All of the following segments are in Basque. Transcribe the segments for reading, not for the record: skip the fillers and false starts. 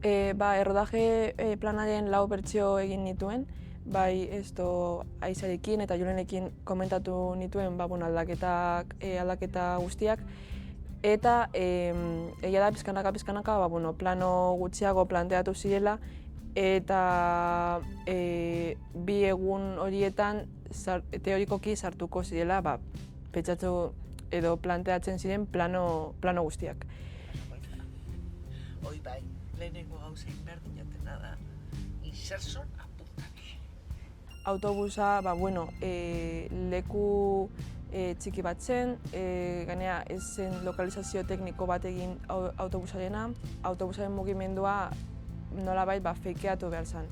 Errodaje planaren 4 bertsio egin nituen, bai Aizarekin eta Julenekin komentatu nituen aldaketa guztiak, eta egia da pizkanaka plano gutxiago planteatu zirela, eta 2 egun horietan teorikoki sartuko zirela pentsatu edo planteatzen ziren plano guztiak. Hoi bai, lehenengo gauzein berdinatena da, inserson apuntatu. Autobusa, leku txiki bat zen, gainera ez zen lokalizazio tekniko bat egin autobusarena, autobusaren mugimendua nolabait feikeatu behar zen.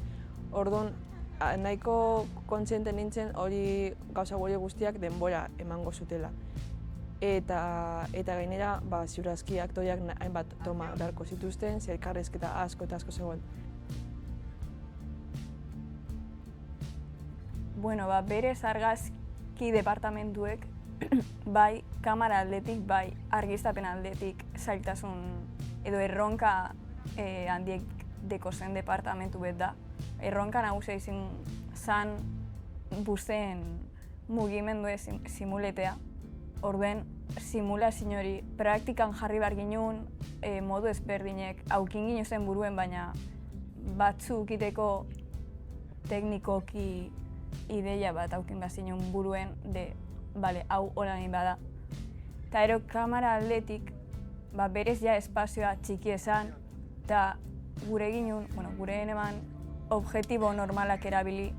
Orduan, nahiko kontziente nintzen hori gauza guztiak denbora emango zutela. Eta gainera, ziur aski aktoreak hainbat toma beharko zituzten, ze elkarrizketa asko eta asko zegoen. Berez argazki departamentuek bai kamera aldetik, bai argiztapen aldetik zailtasun edo erronka handiek deko zen departamentu bet da. Erronka nagusia izan zan buzen mugimendue simuletea. Orduen, simulazio hori praktikan jarri behar ginen modu ezberdinek aukin ginen zen buruen, baina batzuk iteko teknikoki ideia bat aukin behar zinen buruen hau hola nahi bada. Eta ero kamera aldetik berez espazioa txiki esan eta gure ginen, gure neban objektibo normalak erabili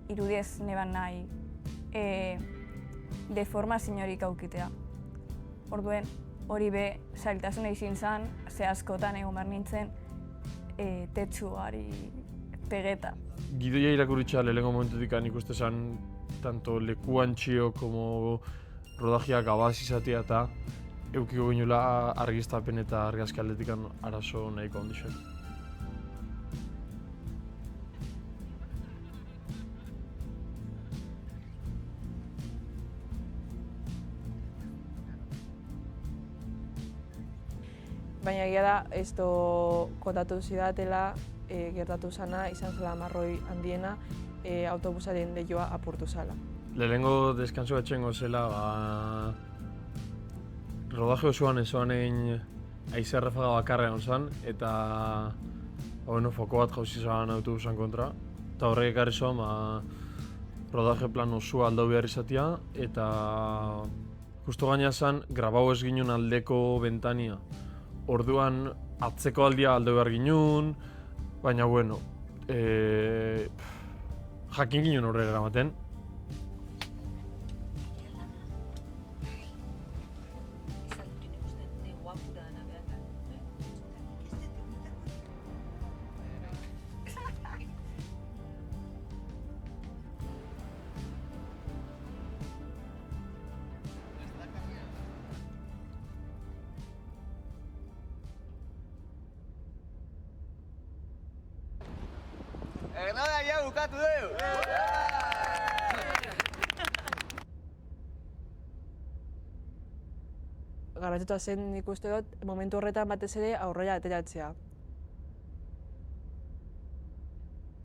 irudiez neban nahi deformaziorik aukitea. Orduen, hori zailtasuna izin zen, ze askotan egon behar nintzen tetsuari pegeta. Gidoia irakurritza lehenengo momentutik ikuste zen, tanto lekuan txio como rodajiak abaz izatea eta eukiko ginula argiztapen eta argazki aldetik arazo nahiko ondixen. Baina egia da, kontatu zidatela, gertatu zana, izan zela marroi handiena, autobusaren leihoa apurtu zela. Lehenengo deskanso etxengo zela, rodaje osoan ezoanein aize errefaga bakarrean ozan, eta foko bat jauzi zan autobusan kontra. Eta horrek ekarri zoan, rodaje plan osua aldau behar izatea, eta justo gaina zen, grabau ez ginen aldeko bentania. Orduan atzeko aldia aldau behar ginen, baina jakin ginen horrela eramaten. Ernoda ja bukatu dugu! Garrantzitsua zen nik uste dut, momentu horretan batez ere aurrera ateratzea.